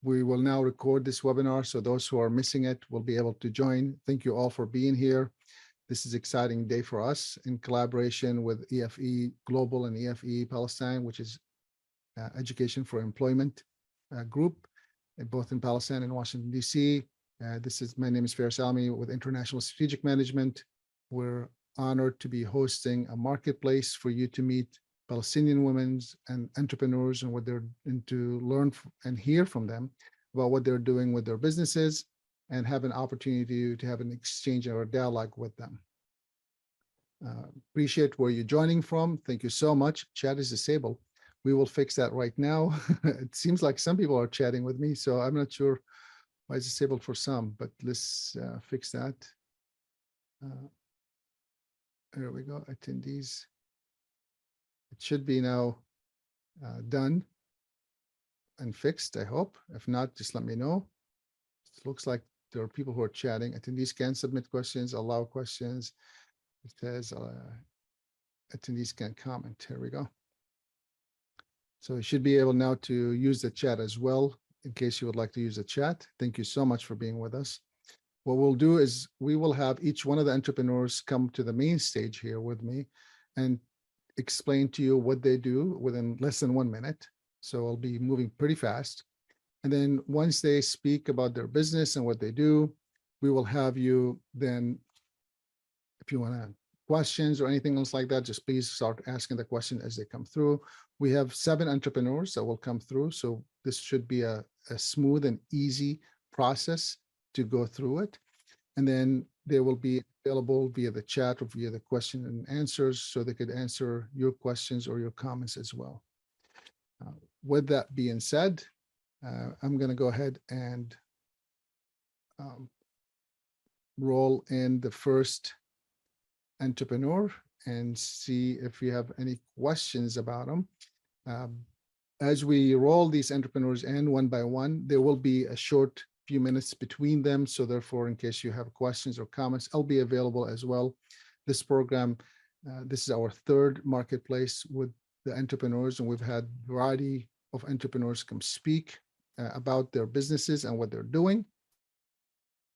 We will now record this webinar, so those who are missing it will be able to join. Thank you all for being here. This is an exciting day for us in collaboration with EFE Global and EFE Palestine, which is Education for Employment group, both in Palestine and Washington, D.C. My name is Faris Almi with International Strategic Management. We're honored to be hosting a marketplace for you to meet Palestinian women and entrepreneurs and what they're and to learn and hear from them about what they're doing with their businesses and have an opportunity to have an exchange or a dialogue with them. Appreciate where you're joining from. Thank you so much. Chat is disabled. We will fix that right now. It seems like some people are chatting with me, so I'm not sure why it's disabled for some, but let's fix that. There we go, attendees. It should be now done and fixed, I hope. If not, just let me know. It looks like there are people who are chatting. Attendees can submit questions, allow questions. It says attendees can comment. Here we go. So you should be able now to use the chat as well, in case you would like to use the chat. Thank you so much for being with us. What we'll do is we will have each one of the entrepreneurs come to the main stage here with me and explain to you what they do within less than 1 minute. So I'll be moving pretty fast. And then once they speak about their business and what they do, we will have you then, if you want to questions or anything else like that, just please start asking the question as they come through. We have 7 entrepreneurs that will come through. So this should be a smooth and easy process to go through it. And then they will be available via the chat or via the question and answers, so they could answer your questions or your comments as well. With that being said, I'm going to go ahead and roll in the first entrepreneur and see if you have any questions about them. As we roll these entrepreneurs in one by one, there will be a short few minutes between them. So therefore, in case you have questions or comments, I'll be available as well. This program, this is our 3rd marketplace with the entrepreneurs, and we've had a variety of entrepreneurs come speak about their businesses and what they're doing.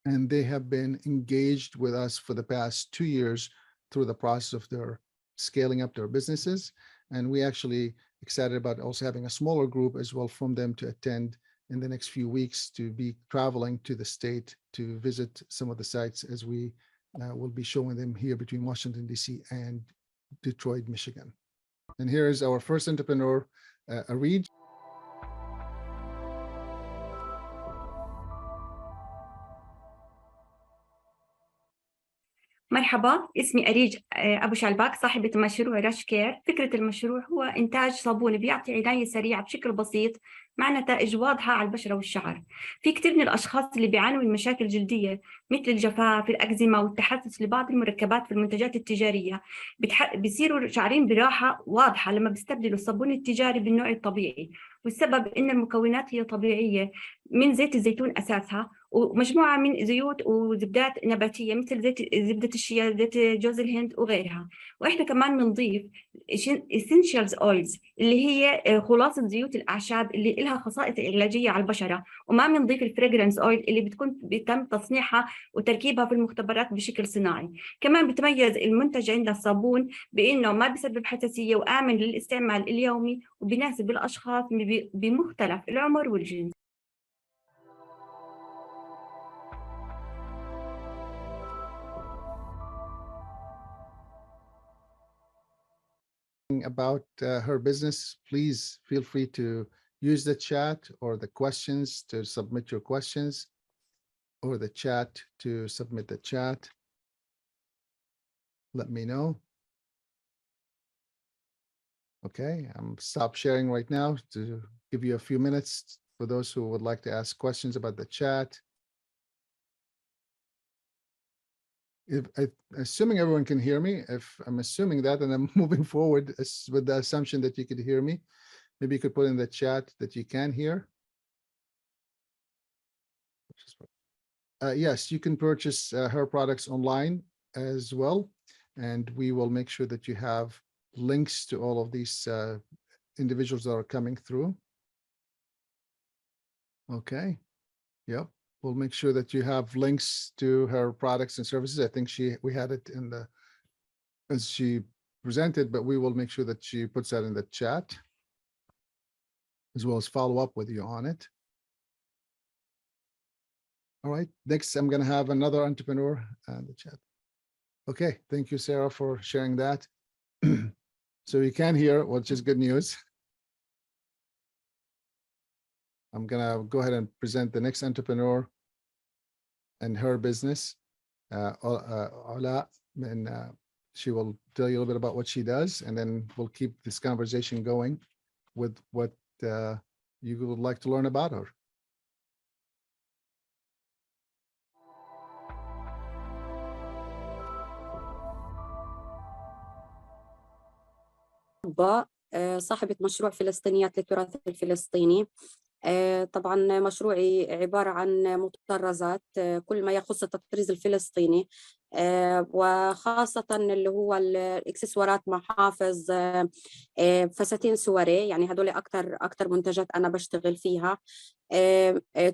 And they have been engaged with us for the past 2 years through the process of their scaling up their businesses. And we actually excited about also having a smaller group as well from them to attend in the next few weeks, to be traveling to the state to visit some of the sites, as we will be showing them here between Washington, D.C. and Detroit, Michigan. And here is our first entrepreneur, Arid. مرحبا، اسمي أريج أبو شلباك، صاحبة مشروع راش كير. فكرة المشروع هو إنتاج صابون بيعطي عناية سريعة بشكل بسيط مع نتائج واضحة على البشرة والشعر. في كثير من الأشخاص اللي بيعانوا من مشاكل جلدية مثل الجفاف، الأكزيما والتحسس لبعض المركبات في المنتجات التجارية، بيصيروا شعرين براحة واضحة لما بيستبدلوا الصابون التجاري بالنوع الطبيعي. والسبب إن المكونات هي طبيعية من زيت الزيتون أساسها، ومجموعة من زيوت وزبدات نباتية مثل زبدة الشيا، زيت جوز الهند وغيرها. وإحنا كمان بنضيف essentials oils اللي هي خلاصة زيوت الأعشاب اللي لها خصائص علاجية على البشرة، وما بنضيف الفريجرانس اويل اللي بيتم تصنيعها وتركيبها في المختبرات بشكل صناعي. كمان بتميز المنتج عند الصابون بأنه ما بيسبب حساسية وآمن للاستعمال اليومي وبيناسب الأشخاص بمختلف العمر والجنس. About her business, please feel free to use the chat or the questions to submit your questions, or the chat to submit the chat. Let me know. Okay, I'm stop sharing right now to give you a few minutes for those who would like to ask questions about the chat. Assuming everyone can hear me, if I'm assuming that, and I'm moving forward with the assumption that you could hear me, maybe you could put in the chat that you can hear. Yes, you can purchase her products online as well, and we will make sure that you have links to all of these individuals that are coming through. Okay. Yep. We'll make sure that you have links to her products and services. I think we had it in the, as she presented, but we will make sure that she puts that in the chat, as well as follow up with you on it. All right. Next, I'm going to have another entrepreneur in the chat. Okay. Thank you, Sarah, for sharing that. So you can hear, which is good news. I'm going to go ahead and present the next entrepreneur and her business, Ola, and she will tell you a little bit about what she does, and then we'll keep this conversation going with what you would like to learn about her. صاحبة مشروع فلسطينيات للتراث الفلسطيني. طبعا مشروعي عبارة عن مطرزات، كل ما يخص التطريز الفلسطيني، وخاصة اللي هو الإكسسوارات، محافظ، فساتين سواري. يعني هدول أكتر منتجات أنا بشتغل فيها.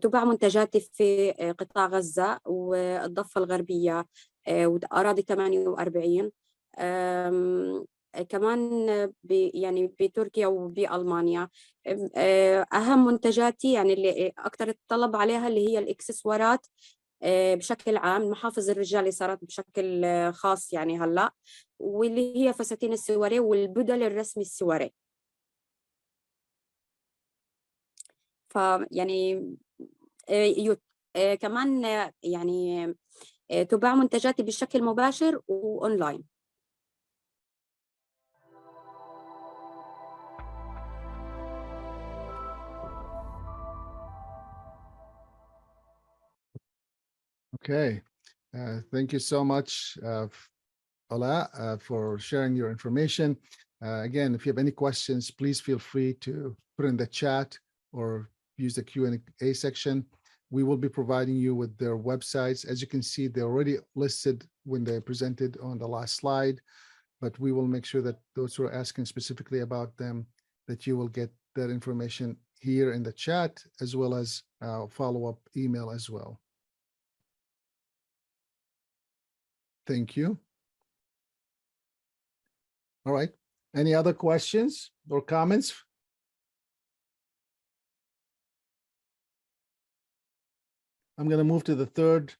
تباع منتجاتي في قطاع غزة والضفة الغربية وأراضي 48. كمان يعني بتركيا وبألمانيا. أهم منتجاتي يعني اللي أكتر الطلب عليها اللي هي الإكسسوارات بشكل عام، محافظ الرجالي صارت بشكل خاص يعني هلأ، واللي هي فساتين السواري والبدل الرسمي السواري. فيعني كمان يعني تباع منتجاتي بشكل مباشر وأونلاين. Okay. Thank you so much, Ola, for sharing your information. Again, if you have any questions, please feel free to put in the chat or use the Q&A section. We will be providing you with their websites. As you can see, they're already listed when they presented on the last slide, but we will make sure that those who are asking specifically about them, that you will get that information here in the chat, as well as follow-up email as well. Thank you. All right. Any other questions or comments? I'm going to move to the third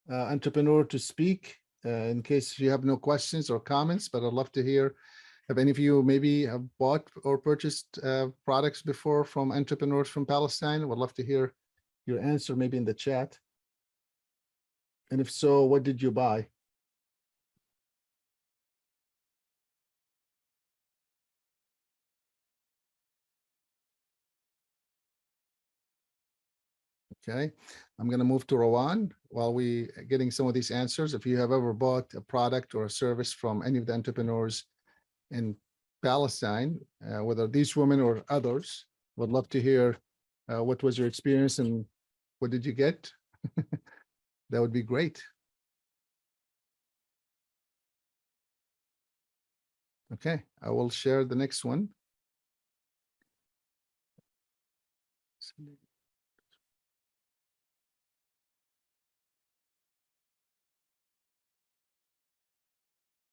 entrepreneur to speak in case you have no questions or comments, but I'd love to hear if any of you maybe have bought or purchased products before from entrepreneurs from Palestine. Would love to hear your answer maybe in the chat. And if so, what did you buy? Okay, I'm going to move to Rawan while we getting some of these answers. If you have ever bought a product or a service from any of the entrepreneurs in Palestine, whether these women or others, would love to hear what was your experience and what did you get? That would be great. Okay, I will share the next one.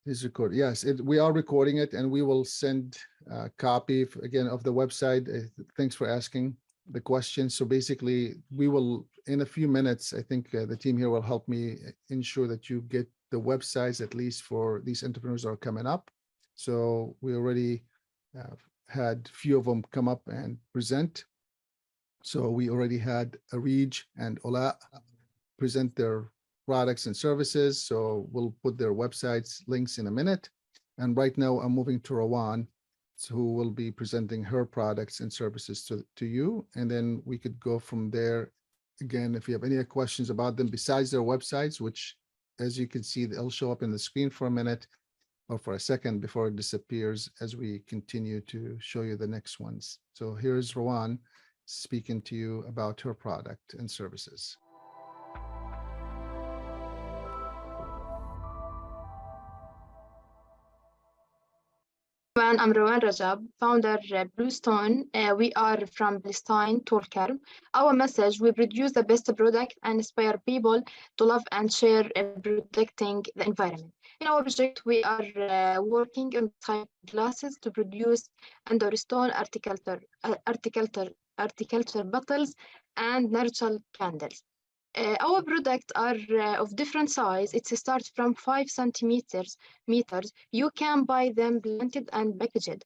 Is record. Yes, we are recording it, and we will send a copy again of the website. Thanks for asking the question. So basically, we will in a few minutes. I think the team here will help me ensure that you get the websites at least for these entrepreneurs that are coming up. So we already had a few of them come up and present. So we already had Arij and Ola present their products and services. So we'll put their websites links in a minute. And right now I'm moving to Rawan, who will be presenting her products and services to you. And then we could go from there. Again, if you have any questions about them besides their websites, which as you can see, they'll show up in the screen for a minute or for a second before it disappears as we continue to show you the next ones. So here's Rawan speaking to you about her product and services. everyone, I'm Rowan Rajab, founder Bluestone. We are from Palestine, Turkey. Our message, we produce the best product and inspire people to love and share protecting the environment. In our project, we are working on type glasses to produce and restore horticulture bottles and natural candles. Our products are of different size. It starts from 5 centimeters. You can buy them planted and packaged,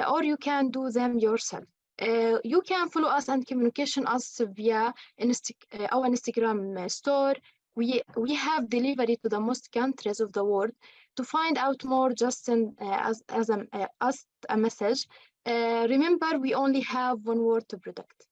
or you can do them yourself. You can follow us and communication us via our Instagram store. We have delivery to the most countries of the world. To find out more, just send us a message. Remember, we only have one word to protect.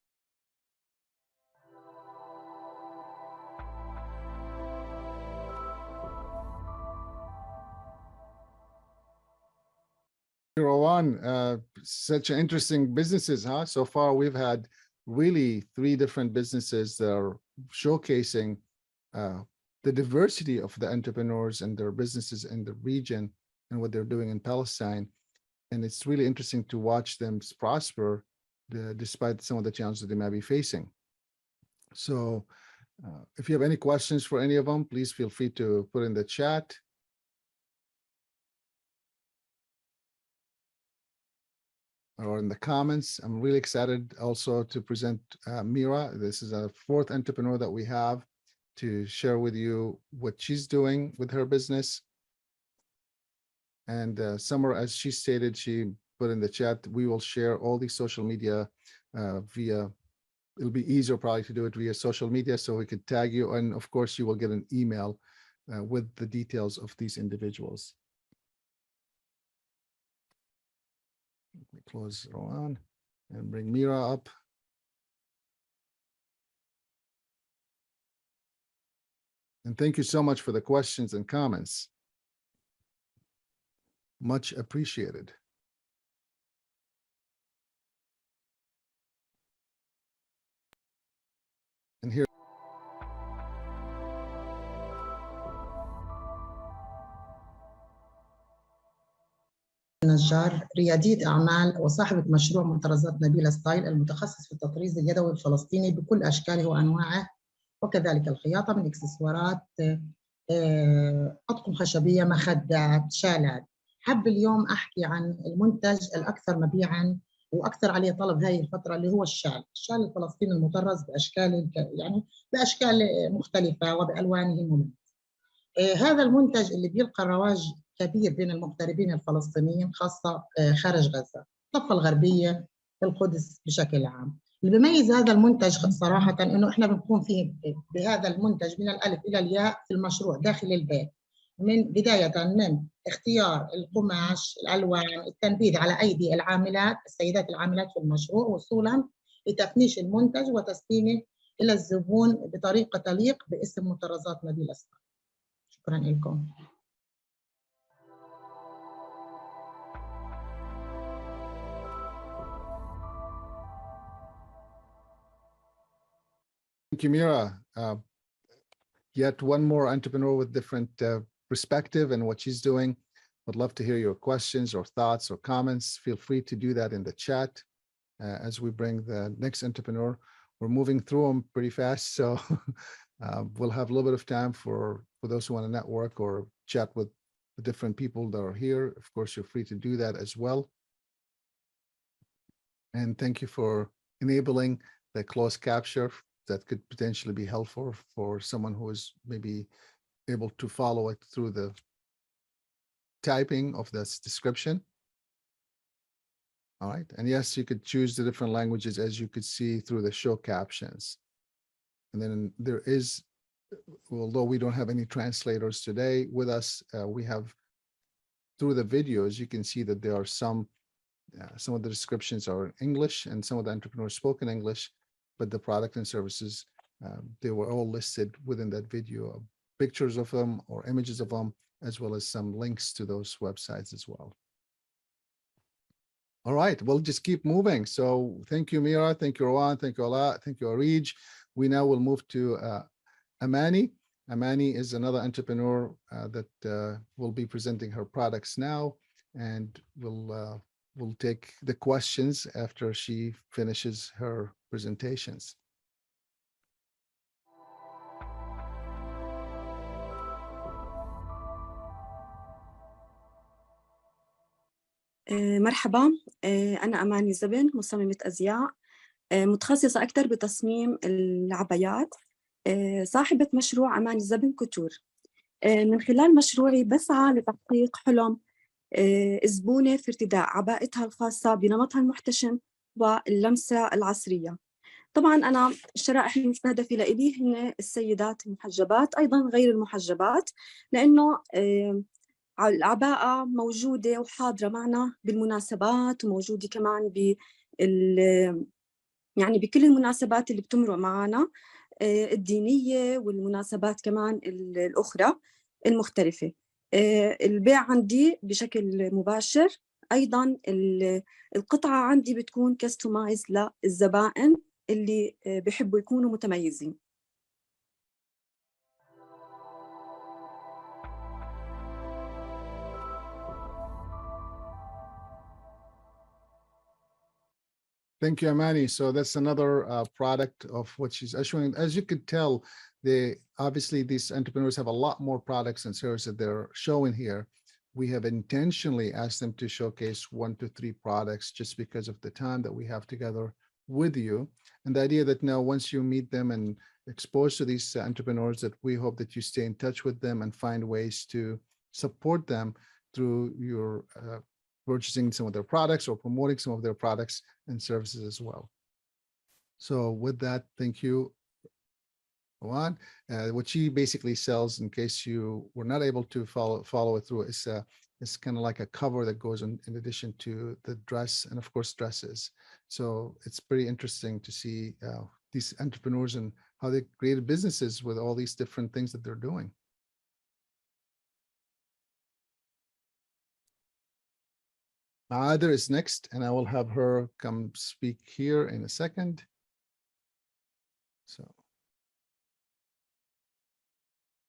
Rowan, such interesting businesses, huh? So far, we've had really 3 different businesses that are showcasing the diversity of the entrepreneurs and their businesses in the region and what they're doing in Palestine. And it's really interesting to watch them prosper despite some of the challenges that they might be facing. So if you have any questions for any of them, please feel free to put in the chat. Or in the comments. I'm really excited also to present Mira. This is a 4th entrepreneur that we have to share with you what she's doing with her business. And Summer, as she stated, she put in the chat, we will share all these social media via, it'll be easier probably to do it via social media, so we could tag you. And of course, you will get an email with the details of these individuals. Let me close Rowan and bring Mira up. And thank you so much for the questions and comments. Much appreciated. And here. نجار، ريادية أعمال وصاحبة مشروع مطرزات نبيلة ستايل المتخصص في التطريز اليدوي الفلسطيني بكل أشكاله وأنواعه، وكذلك الخياطة من إكسسوارات، أطقم خشبية، مخدات، شالات. حاب اليوم أحكي عن المنتج الأكثر مبيعاً وأكثر عليه طلب هذه الفترة اللي هو الشال الفلسطيني المطرز بأشكال بأشكال مختلفة وبألوانه المميزة. هذا المنتج اللي بيلقى رواج كبير بين المغتربين الفلسطينيين، خاصة خارج غزة، الضفة الغربية، القدس بشكل عام. اللي بيميز هذا المنتج صراحة إنه إحنا بنقوم فيه بهذا المنتج من الألف إلى الياء في المشروع داخل البيت، من بداية من اختيار القماش، الألوان، التنفيذ على أيدي العاملات، السيدات العاملات في المشروع، وصولاً لتفنيش المنتج وتسليمه إلى الزبون بطريقة تليق باسم مطرزات نبيلة ستايل. شكراً لكم. Thank you, Mira. Yet one more entrepreneur with different perspective and what she's doing. Would love to hear your questions or thoughts or comments. Feel free to do that in the chat as we bring the next entrepreneur. We're moving through them pretty fast, so we'll have a little bit of time for those who want to network or chat with the different people that are here. Of course, you're free to do that as well. And thank you for enabling the closed capture. That could potentially be helpful for someone who is maybe able to follow it through the typing of this description. All right, and yes, you could choose the different languages as you could see through the show captions. And then there is, although we don't have any translators today with us, we have through the videos, you can see that there are some of the descriptions are in English and some of the entrepreneurs spoke in English, but the product and services, they were all listed within that video, pictures of them or images of them, as well as some links to those websites as well. All right, we'll just keep moving. So thank you, Mira. Thank you, Rowan. Thank you, Ala. Thank you, Arij. We now will move to Amani. Amani is another entrepreneur that will be presenting her products now, and will we'll take the questions after she finishes her presentations. مرحبا، أنا أماني زبن، مصممة أزياء متخصصة أكثر بتصميم العبايات، صاحبة مشروع أماني زبن كوتور. من خلال مشروعي بسعى لتحقيق حلم الزبونة في ارتداء عبائتها الخاصة بنمطها المحتشم واللمسة العصرية. طبعاً أنا الشرائح المستهدفة لإلي هن السيدات المحجبات، أيضاً غير المحجبات، لأنه العباءة موجودة وحاضرة معنا بالمناسبات، وموجودة كمان يعني بكل المناسبات اللي بتمرق معنا الدينية والمناسبات كمان الأخرى المختلفة. البيع عندي بشكل مباشر، أيضاً القطعة عندي بتكون كستومايز للزبائن اللي بيحبوا يكونوا متميزين. Thank you, Amani. So that's another product of what she's issuing. As you could tell, obviously these entrepreneurs have a lot more products and services that they're showing here. We have intentionally asked them to showcase 1 to 3 products just because of the time that we have together with you. And the idea that now once you meet them and expose to these entrepreneurs, that we hope that you stay in touch with them and find ways to support them through your purchasing some of their products or promoting some of their products and services as well. So with that, thank you, Juan. What she basically sells, in case you were not able to follow it through, is kind of like a cover that goes in addition to the dress, and of course dresses. So it's pretty interesting to see these entrepreneurs and how they created businesses with all these different things that they're doing. Maader is next, and I will have her come speak here in a second. So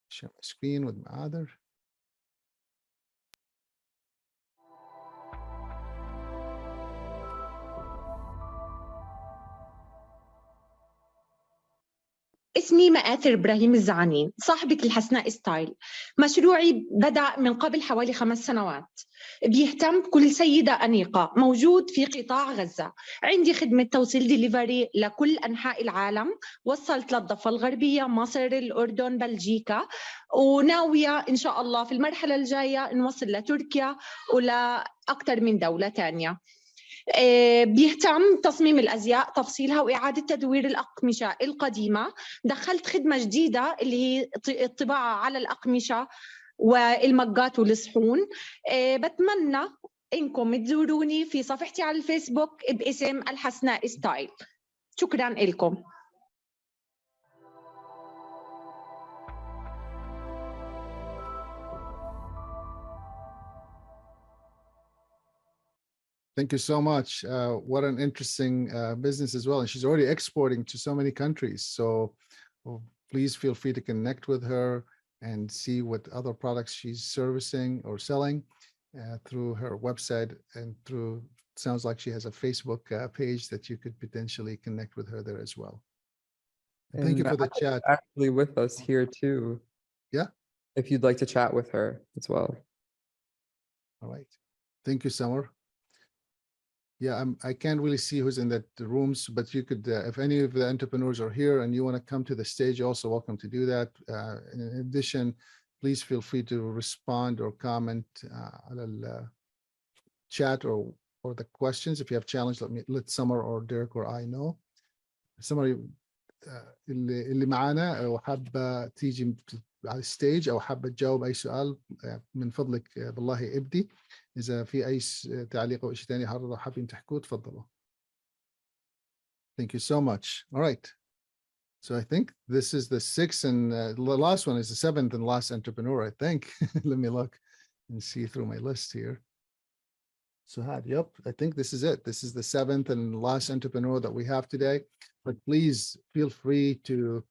share my screen with Maader. اسمي مآثر إبراهيم الزعانين، صاحبة الحسناء ستايل. مشروعي بدأ من قبل حوالي 5 سنوات، بيهتم بكل سيدة أنيقة، موجود في قطاع غزة. عندي خدمة توصيل ديليفري لكل أنحاء العالم، وصلت للضفة الغربية، مصر، الأردن، بلجيكا، وناوية إن شاء الله في المرحلة الجاية نوصل لتركيا ولأكثر من دولة تانية. بيهتم تصميم الأزياء، تفصيلها وإعادة تدوير الأقمشة القديمة. دخلت خدمة جديدة اللي هي الطباعة على الأقمشة والمجات والصحون. بتمنى إنكم تزوروني في صفحتي على الفيسبوك باسم الحسناء ستايل. شكراً لكم. Thank you so much. What an interesting business as well. And she's already exporting to so many countries. So please feel free to connect with her and see what other products she's servicing or selling through her website, and through, sounds like she has a Facebook page that you could potentially connect with her there as well. And thank you for the chat. Actually with us here too. Yeah. If you'd like to chat with her as well. All right. Thank you, Summer. Yeah, I can't really see who's in the rooms, but you could, if any of the entrepreneurs are here and you want to come to the stage, you're also welcome to do that. In addition, please feel free to respond or comment on the chat or the questions. If you have challenge, let Summer or Derek or I know. Summer, اللي معانا وحابة تيجي على الستيج أو حابة تجاوب أي سؤال، من فضلك بالله ابدي. إذا في أي تعليق أو شيء ثاني حابين تحكوه تفضلوا. Thank you so much. All right. So I think this is the 6th and the last one is the 7th and last entrepreneur, I think. Let me look and see through my list here. So yep, I think this is it. This is the 7th and last entrepreneur that we have today. But please feel free to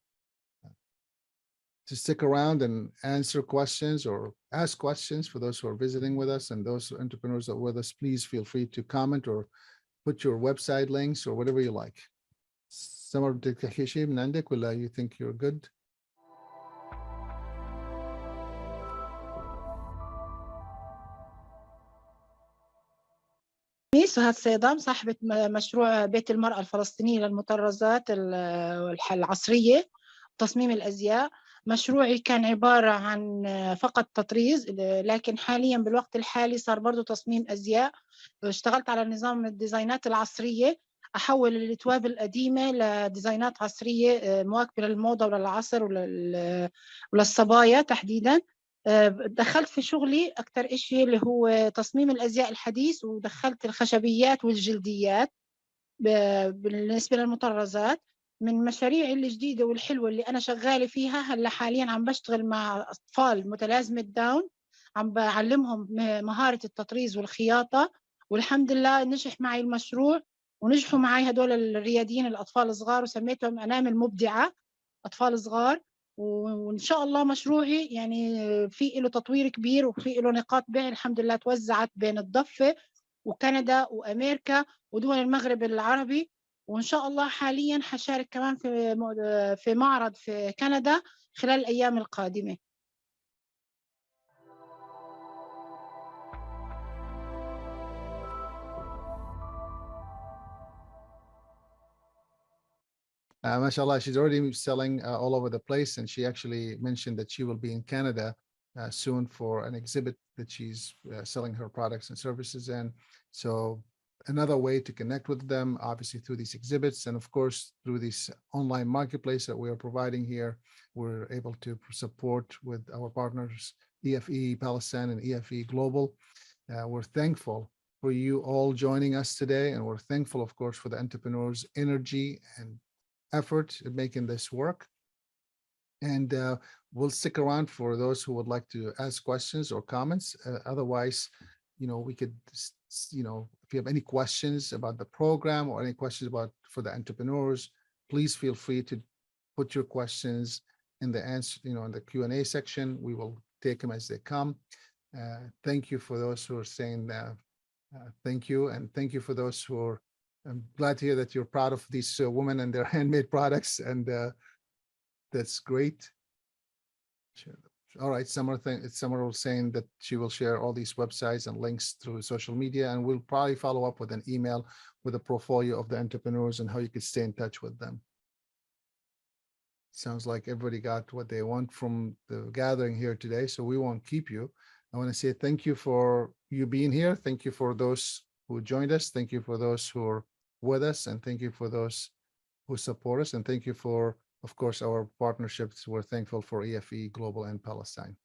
to stick around and answer questions or ask questions for those who are visiting with us, and those entrepreneurs that are with us, please feel free to comment or put your website links or whatever you like. سمر بدك تحكي شيء من عندك ولا you think you're good? سهاد صيدام صاحبة مشروع بيت المرأة الفلسطينية للمطرزات العصرية تصميم الأزياء. مشروعي كان عبارة عن فقط تطريز، لكن حاليا بالوقت الحالي صار برضو تصميم أزياء. اشتغلت على نظام الديزاينات العصرية، أحول الأتواب القديمة لديزاينات عصرية مواكبة للموضة وللعصر وللصبايا تحديدا. دخلت في شغلي أكتر إشي اللي هو تصميم الأزياء الحديث، ودخلت الخشبيات والجلديات بالنسبة للمطرزات. من مشاريعي الجديدة والحلوة اللي أنا شغالة فيها هلا حاليا عم بشتغل مع أطفال متلازمة داون، عم بعلمهم مهارة التطريز والخياطة، والحمد لله نجح معي المشروع ونجحوا معي هدول الرياديين الأطفال الصغار، وسميتهم أنامل مبدعة أطفال صغار. وإن شاء الله مشروعي يعني في له تطوير كبير وفي له نقاط بيع الحمد لله توزعت بين الضفة وكندا وأمريكا ودول المغرب العربي. وإن شاء الله حاليا حشارك كمان في معرض في كندا خلال الأيام القادمة. Mashallah, she's already selling all over the place, and she actually mentioned that she will be in Canada soon for an exhibit that she's selling her products and services in. So another way to connect with them, obviously through these exhibits, and of course through this online marketplace that we are providing here, we're able to support with our partners EFE Palestine and EFE Global. We're thankful for you all joining us today, and we're thankful, of course, for the entrepreneurs' energy and effort in making this work. And we'll stick around for those who would like to ask questions or comments. Otherwise, we could, if you have any questions about the program or any questions for the entrepreneurs, please feel free to put your questions in the answer, in the Q&A section. We will take them as they come. Thank you for those who are saying thank you, and thank you for those who are. I'm glad to hear that you're proud of these women and their handmade products, and that's great. All right, Summer was saying that she will share all these websites and links through social media, and we'll probably follow up with an email with a portfolio of the entrepreneurs and how you could stay in touch with them. Sounds like everybody got what they want from the gathering here today, so we won't keep you. I want to say thank you for you being here. Thank you for those who joined us. Thank you for those who are with us, and thank you for those who support us. And thank you for, of course, our partnerships. We're thankful for EFE Global and Palestine.